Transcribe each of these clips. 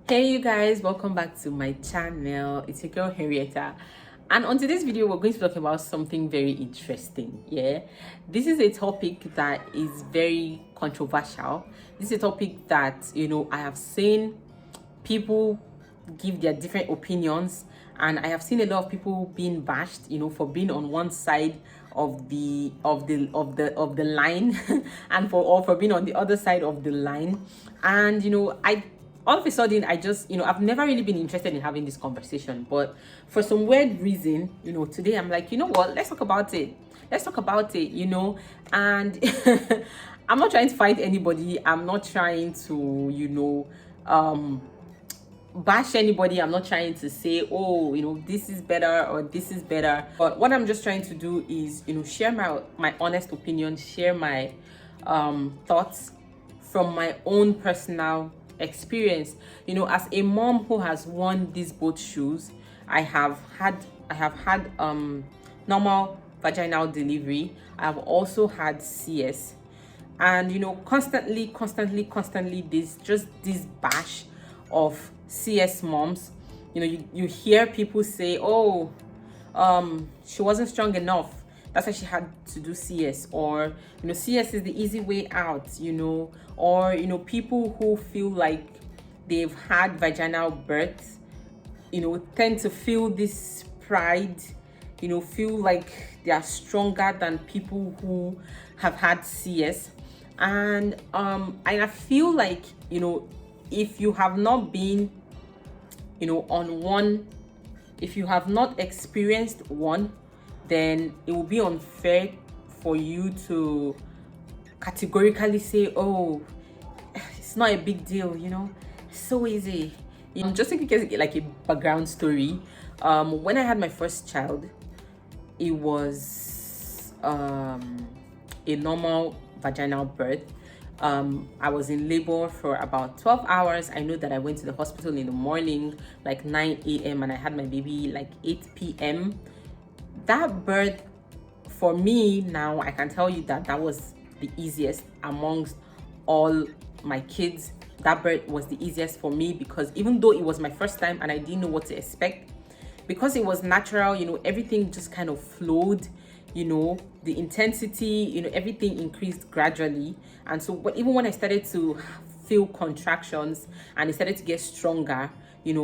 Hey you guys, welcome back to my channel. It's your girl Henrietta, and on today's video we're going to talk about something very interesting. This is a topic that is very controversial. This is a topic that I have seen people give their different opinions, and I have seen a lot of people being bashed for being on one side of the line and for being on the other side of the line. And I all of a sudden I just I've never really been interested in having this conversation, but for some weird reason today I'm like, you know what, let's talk about it. And I'm not trying to fight anybody. I'm not trying to bash anybody. I'm not trying to say, oh, this is better or this is better. But what I'm just trying to do is share my honest opinion, share my thoughts from my own personal experience. As a mom who has worn these both shoes, I have had normal vaginal delivery. I've also had CS, and constantly this bash of CS moms. You hear people say, oh, she wasn't strong enough, that's why she had to do CS, or CS is the easy way out, or people who feel like they've had vaginal birth tend to feel this pride, feel like they are stronger than people who have had CS. And I feel like if you have not been on one, if you have not experienced one, then it will be unfair for you to categorically say, oh, it's not a big deal, it's so easy. Just to give like a background story, when I had my first child, it was a normal vaginal birth. I was in labor for about 12 hours. I know that I went to the hospital in the morning like 9 a.m. and I had my baby like 8 p.m. That birth, for me now, I can tell you that was the easiest amongst all my kids. That birth was the easiest for me because even though it was my first time and I didn't know what to expect, because it was natural, everything just kind of flowed, the intensity, everything increased gradually. And so even when I started to feel contractions and it started to get stronger,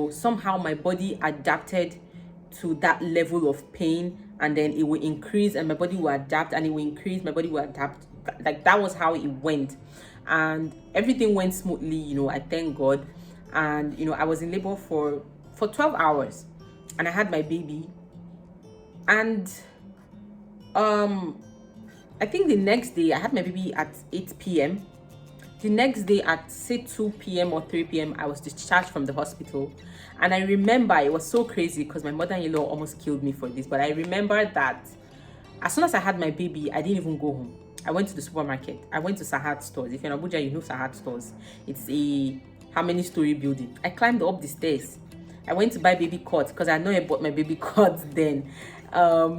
somehow my body adapted to that level of pain, and then it will increase and my body will adapt, and it will increase, my body will adapt. Like that was how it went, and everything went smoothly, I thank God. And I was in labor for 12 hours and I had my baby. And I think the next day I had my baby at 8 p.m. The next day at say 2 p.m. or 3 p.m. I was discharged from the hospital. And I remember it was so crazy because my mother-in-law almost killed me for this, but I remember that as soon as I had my baby, I didn't even go home. I went to the supermarket. I went to Sahad stores. If you're in Abuja, you know Sahad stores. It's a how many story building. I climbed up the stairs. I went to buy baby cords because I know I bought my baby cords then.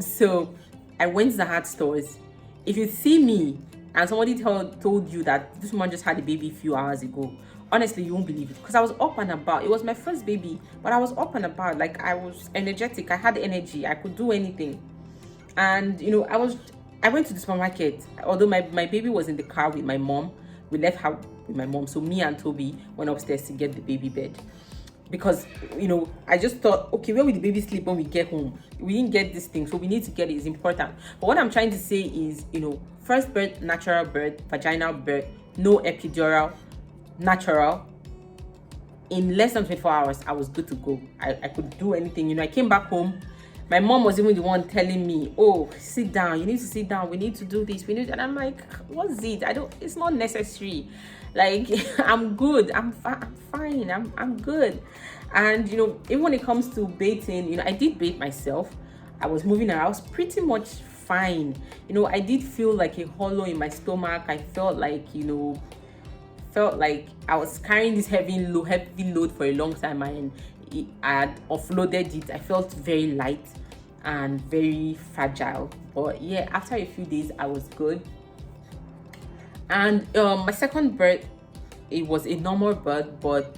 So I went to the Sahad stores. If you see me and somebody told you that this woman just had a baby a few hours ago, honestly, you won't believe it, because I was up and about. It was my first baby, but I was up and about. Like, I was energetic. I had energy. I could do anything. And I went to the supermarket. Although my baby was in the car with my mom, we left her with my mom. So me and Toby went upstairs to get the baby bed, because I just thought, okay, where will the baby sleep when we get home? We didn't get this thing, so we need to get it. It's important. But what I'm trying to say is, first birth, natural birth, vaginal birth, no epidural, natural. In less than 24 hours, I was good to go. I could do anything. I came back home. My mom was even the one telling me, oh, sit down, you need to sit down, we need to do this, and I'm like, what's it? It's not necessary. Like, I'm good, I'm fine, I'm good. And even when it comes to bathing, I did bathe myself. I was moving around, I was pretty much fine. I did feel like a hollow in my stomach. I felt like I was carrying this heavy load for a long time, and I had offloaded it. I felt very light and very fragile. But yeah, after a few days I was good. And my second birth, it was a normal birth, but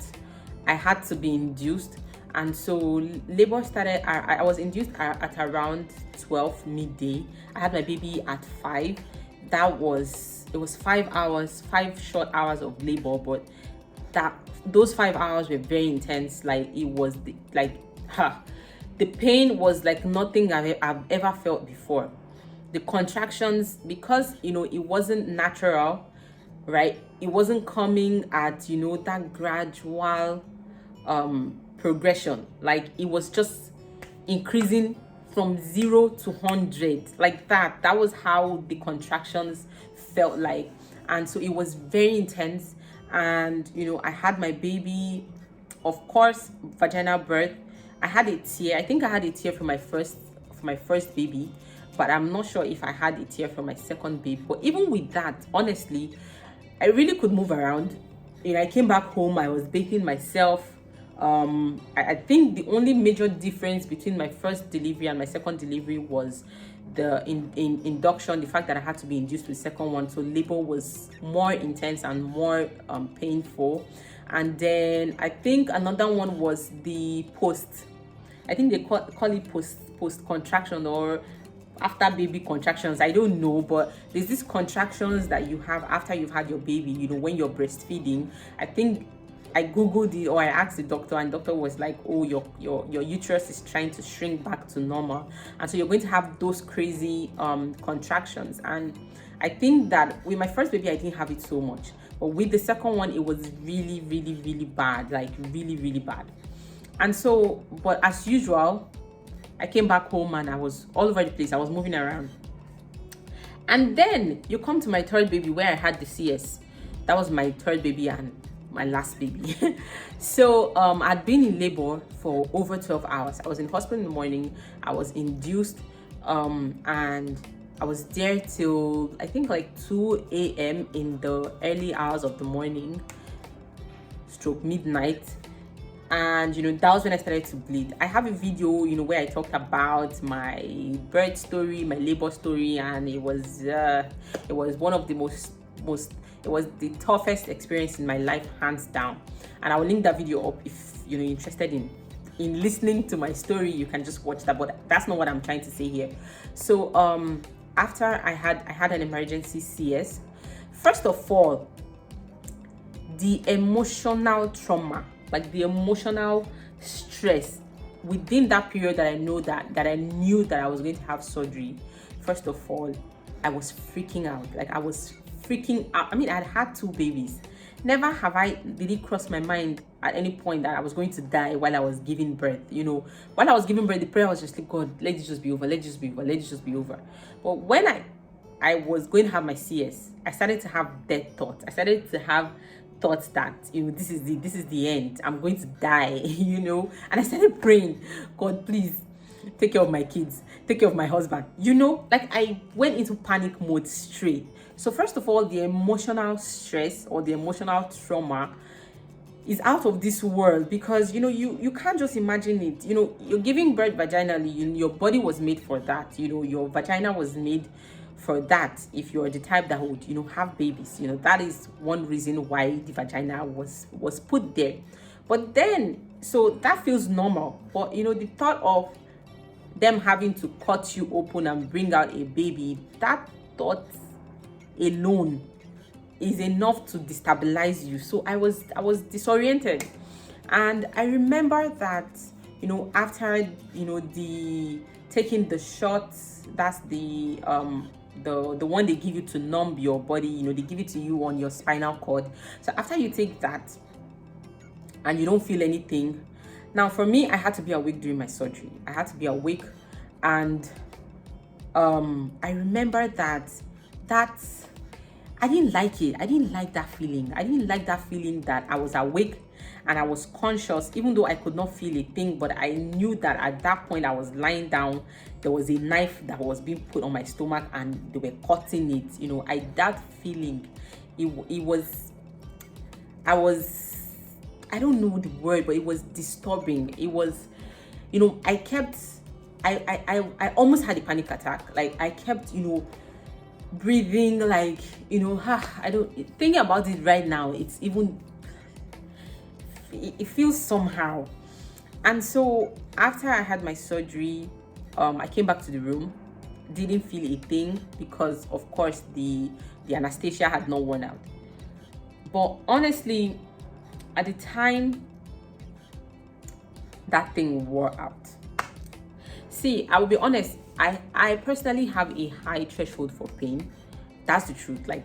I had to be induced. And so labor started, I was induced at around 12 midday. I had my baby at 5. It was 5 hours, 5 short hours of labor, but those 5 hours were very intense. Like, it was the pain was like nothing I've ever felt before. The contractions, because it wasn't natural, right? It wasn't coming at that gradual progression. Like, it was just increasing from 0 to 100, like that was how the contractions felt like. And so it was very intense. And I had my baby, of course, vaginal birth. I had a tear. I think I had a tear for my first baby, but I'm not sure if I had a tear for my second baby. But even with that, honestly, I really could move around. I came back home, I was bathing myself. I think the only major difference between my first delivery and my second delivery was the induction, the fact that I had to be induced with the second one. So labor was more intense and more painful. And then I think another one was the post. I think they call it post contraction, or after baby contractions. I don't know, but there's these contractions that you have after you've had your baby, when you're breastfeeding. I think I googled it, or I asked the doctor, and the doctor was like, oh, your uterus is trying to shrink back to normal, and so you're going to have those crazy contractions. And I think that with my first baby I didn't have it so much, but with the second one it was really, really, really bad, like really, really bad. And so, but as usual, I came back home and I was all over the place. I was moving around. And then you come to my third baby, where I had the CS. That was my third baby and my last baby. So I'd been in labor for over 12 hours. I was in hospital in the morning. I was induced, and I was there till I think like 2 a.m. in the early hours of the morning, stroke midnight. And that was when I started to bleed. I have a video where I talked about my birth story, my labor story, and it was one of the it was the toughest experience in my life, hands down. And I will link that video up if you're interested in listening to my story. You can just watch that, but that's not what I'm trying to say here. So after I had an emergency CS, first of all, the emotional trauma, like the emotional stress within that period that I knew that I was going to have surgery. First of all, I was freaking out. Like, I was freaking out. I mean, I'd had 2 babies. Never did it cross my mind at any point that I was going to die while I was giving birth. While I was giving birth, the prayer was just like, God, let it just be over, let it just be over, let it just be over. But when I was going to have my CS, I started to have death thoughts. I started to have thoughts that this is the end, I'm going to die. And I started praying, God, please take care of my kids, take care of my husband. Like, I went into panic mode straight. So first of all, the emotional stress or the emotional trauma is out of this world, because you can't just imagine it. You're giving birth vaginally. Your body was made for that. Your vagina was made for that. If you're the type that would have babies, that is one reason why the vagina was put there. But then, so that feels normal, but the thought of them having to cut you open and bring out a baby, that thought alone is enough to destabilize you. So I was disoriented. And I remember that after the taking the shots, that's the one they give you to numb your body. They give it to you on your spinal cord. So after you take that and you don't feel anything, now for me, I had to be awake during my surgery. I had to be awake. And I remember that I didn't like it. I didn't like that feeling. I didn't like that feeling that I was awake and I was conscious, even though I could not feel a thing. But I knew that at that point I was lying down. There was a knife that was being put on my stomach and they were cutting it. That feeling, I don't know the word, but it was disturbing. It was, I almost had a panic attack. Like, I kept, breathing, like, I don't, thinking about it right now, it it feels somehow. And so after I had my surgery, I came back to the room, didn't feel a thing because of course the anesthesia had not worn out. But honestly, at the time that thing wore out. See, I will be honest, I personally have a high threshold for pain. That's the truth. Like,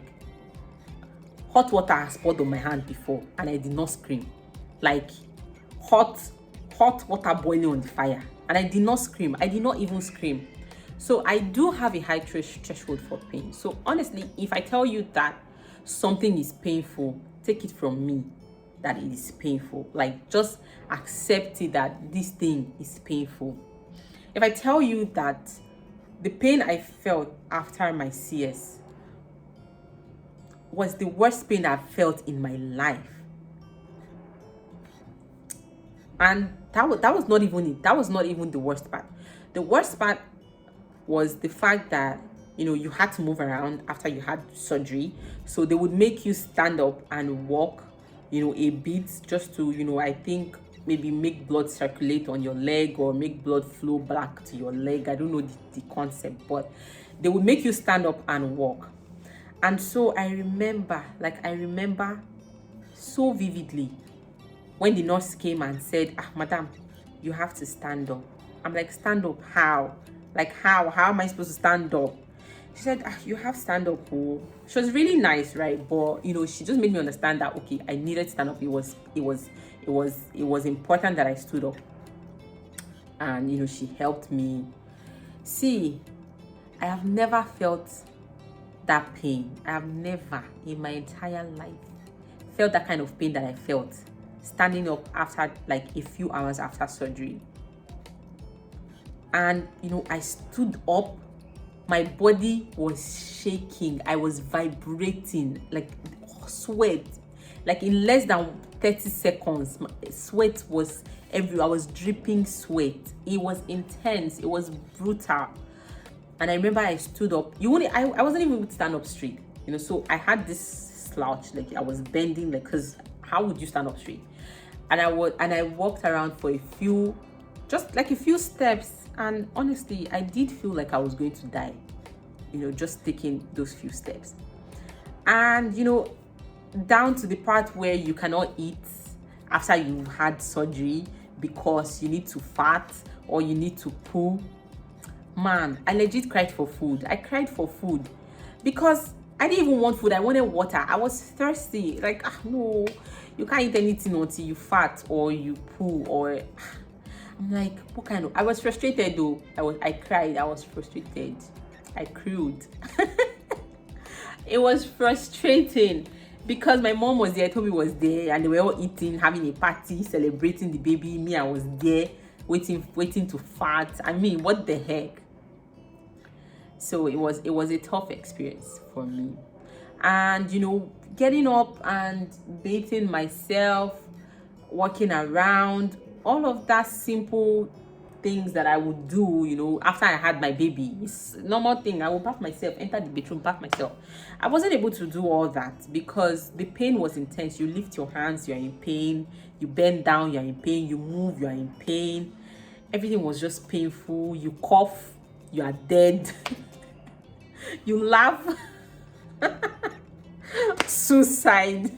hot water has poured on my hand before and I did not scream. Like, hot water boiling on the fire and I did not scream. I did not even scream. So I do have a high threshold for pain. So honestly, if I tell you that something is painful, take it from me that it is painful. Like, just accept it that this thing is painful. If I tell you that the pain I felt after my CS was the worst pain I've felt in my life, and that was not even it. That was not even the worst part. The worst part was the fact that, you know, you had to move around after you had surgery. So they would make you stand up and walk, you know, a bit just to, you know, I think maybe make blood circulate on your leg or make blood flow back to your leg. I don't know the concept, but they would make you stand up and walk. And so I remember so vividly when the nurse came and said, madam, you have to stand up. I'm like, stand up how? Like, how am I supposed to stand up? She said, you have to stand up. Oh. She was really nice, right? But, you know, she just made me understand that, okay, I needed to stand up. It was important that I stood up. And, you know, she helped me. See, I have never felt that pain. I have never in my entire life felt that kind of pain that I felt standing up after like a few hours after surgery. And, you know, I stood up. My body was shaking. I was vibrating, like sweat. Like in less than 30 seconds, my sweat was everywhere. I was dripping sweat. It was intense. It was brutal. And I remember I stood up. I wasn't even able to stand up straight. You know, so I had this slouch, like I was bending, like, because how would you stand up straight? And I walked around for a few steps. And honestly, I did feel like I was going to die, you know, just taking those few steps. And, you know, down to the part where you cannot eat after you've had surgery because you need to fart or you need to poo. Man, I legit cried for food. I cried for food because I didn't even want food. I wanted water. I was thirsty. Like, no, you can't eat anything until you fart or you poo or... I'm like, what kind of... I was frustrated though. I cried. I was frustrated. I crewed. It was frustrating because my mom was there, Toby was there, and they were all eating, having a party, celebrating the baby. Me, I was there, waiting to fart. I mean, what the heck? So it was a tough experience for me. And, you know, getting up and bathing myself, walking around, all of that simple things that I would do, you know, after I had my baby. It's a normal thing. I would bath myself, enter the bedroom, bath myself. I wasn't able to do all that because the pain was intense. You lift your hands, you're in pain. You bend down, you're in pain. You move, you're in pain. Everything was just painful. You cough, you are dead. You laugh. Suicide.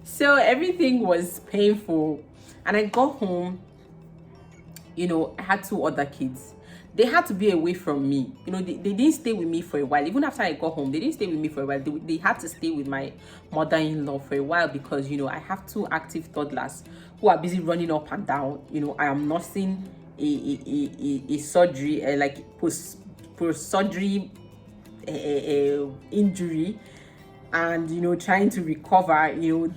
So everything was painful. And I got home, you know, I had 2 other kids. They had to be away from me. You know, they didn't stay with me for a while. Even after I got home, they didn't stay with me for a while. They had to stay with my mother-in-law for a while because, you know, I have 2 active toddlers who are busy running up and down. You know, I am nursing a surgery, like post-surgery injury, and, you know, trying to recover. You know,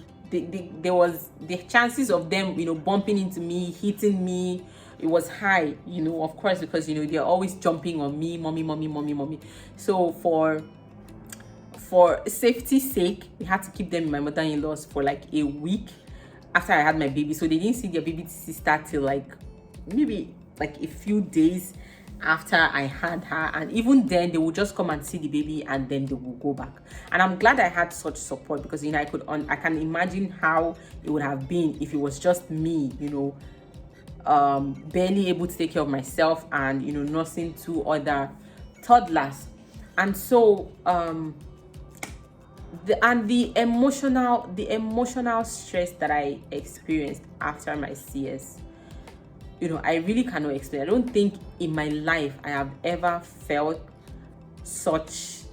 there was the chances of them, you know, bumping into me, hitting me. It was high, you know, of course, because, you know, they're always jumping on me, mommy. So for safety's sake, we had to keep them in my mother-in-law's for like a week after I had my baby. So they didn't see their baby sister till like maybe like a few days. after I had her, and even then they would just come and see the baby and then they will go back. And I'm glad I had such support, because you know I can imagine how it would have been if it was just me, you know, barely able to take care of myself and, you know, nursing two other toddlers. And so the emotional stress that I experienced after my CS, you know, I really cannot explain. I don't think in my life I have ever felt such,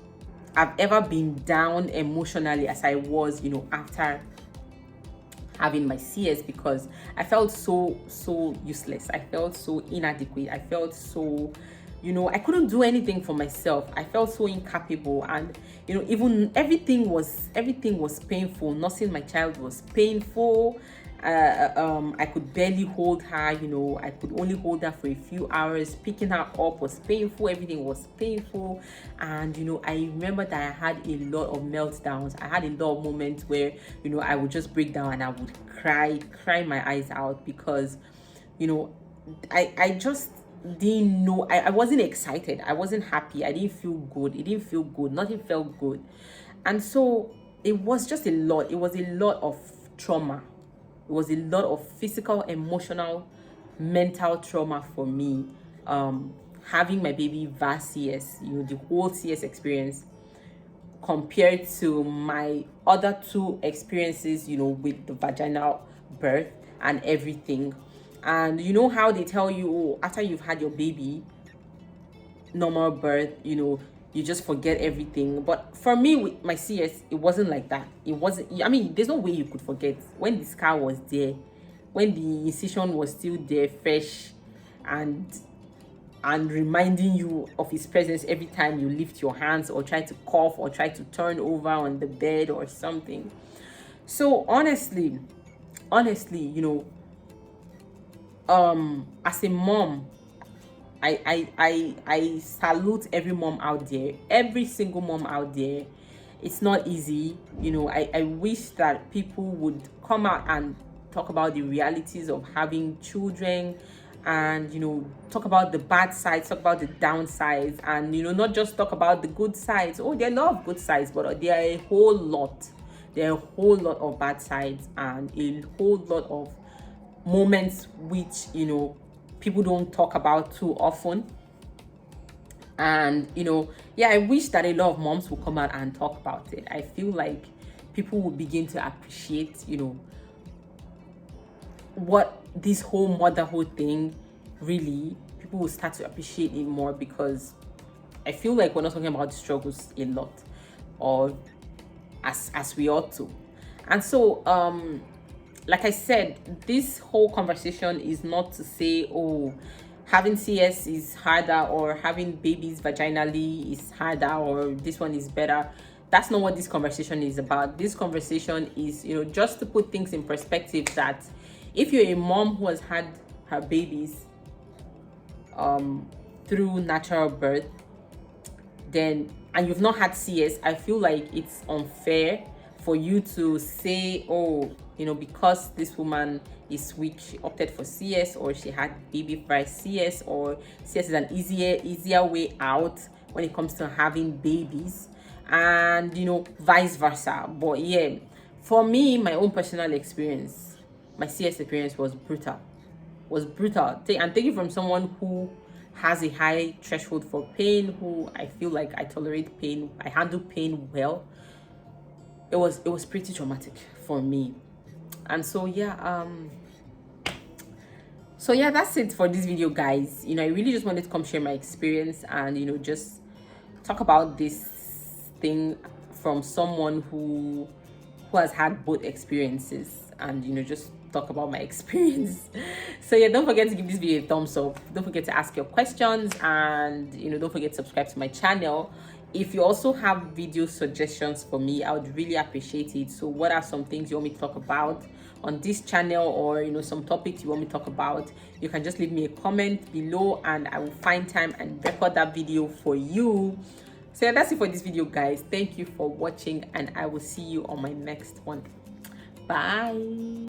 I've ever been down emotionally as I was, you know, after having my CS, because I felt so useless. I felt so inadequate. I felt so, you know, I couldn't do anything for myself. I felt so incapable, and you know, even everything was painful. Nursing my child was painful. I could barely hold her, you know, I could only hold her for a few hours. Picking her up was painful. Everything was painful. And you know, I remember that I had a lot of meltdowns. I had a lot of moments where, you know, I would just break down and I would cry my eyes out, because you know, I just didn't know. I wasn't excited. I wasn't happy. I didn't feel good. It didn't feel good. Nothing felt good. And so it was just a lot. It was a lot of trauma. It was a lot of physical, emotional, mental trauma for me. Having my baby via CS, you know, the whole CS experience, compared to my other two experiences, you know, with the vaginal birth and everything. And you know how they tell you, oh, after you've had your baby, normal birth, you know, you just forget everything. But for me, with my CS, it wasn't like that. It wasn't, I mean, there's no way you could forget. When the scar was there, when the incision was still there, fresh, and reminding you of his presence every time you lift your hands or try to cough or try to turn over on the bed or something. So honestly, you know, as a mom, I salute every mom out there, every single mom out there. It's not easy, you know. I wish that people would come out and talk about the realities of having children, and you know, talk about the bad sides, talk about the downsides, and you know, not just talk about the good sides. Oh, there are a lot of good sides, but there are a whole lot of bad sides, and a whole lot of moments which, you know, people don't talk about too often. And you know, yeah, I wish that a lot of moms will come out and talk about it. I feel like people will begin to appreciate, you know, what this whole motherhood thing really, people will start to appreciate it more, because I feel like we're not talking about the struggles a lot, or as we ought to. And so like I said, this whole conversation is not to say, oh, having CS is harder, or having babies vaginally is harder, or this one is better. That's not what this conversation is about. This conversation is, you know, just to put things in perspective, that if you're a mom who has had her babies through natural birth, then, and you've not had CS, I feel like it's unfair for you to say, oh, you know, because this woman is weak, she opted for CS, or she had baby by CS, or CS is an easier way out when it comes to having babies, and you know, vice versa. But yeah, for me, my own personal experience, my CS experience was brutal. And taking from someone who has a high threshold for pain, who I feel like I tolerate pain, I handle pain well. It was pretty traumatic for me. And so yeah, that's it for this video, guys. You know, I really just wanted to come share my experience, and you know, just talk about this thing from someone who has had both experiences, and you know, just talk about my experience. So yeah, don't forget to give this video a thumbs up. Don't forget to ask your questions, and you know, don't forget to subscribe to my channel. If you also have video suggestions for me, I would really appreciate it. So what are some things you want me to talk about on this channel, or you know, some topics you want me to talk about? You can just leave me a comment below, and I will find time and record that video for you. So yeah, that's it for this video, guys. Thank you for watching, and I will see you on my next one. Bye.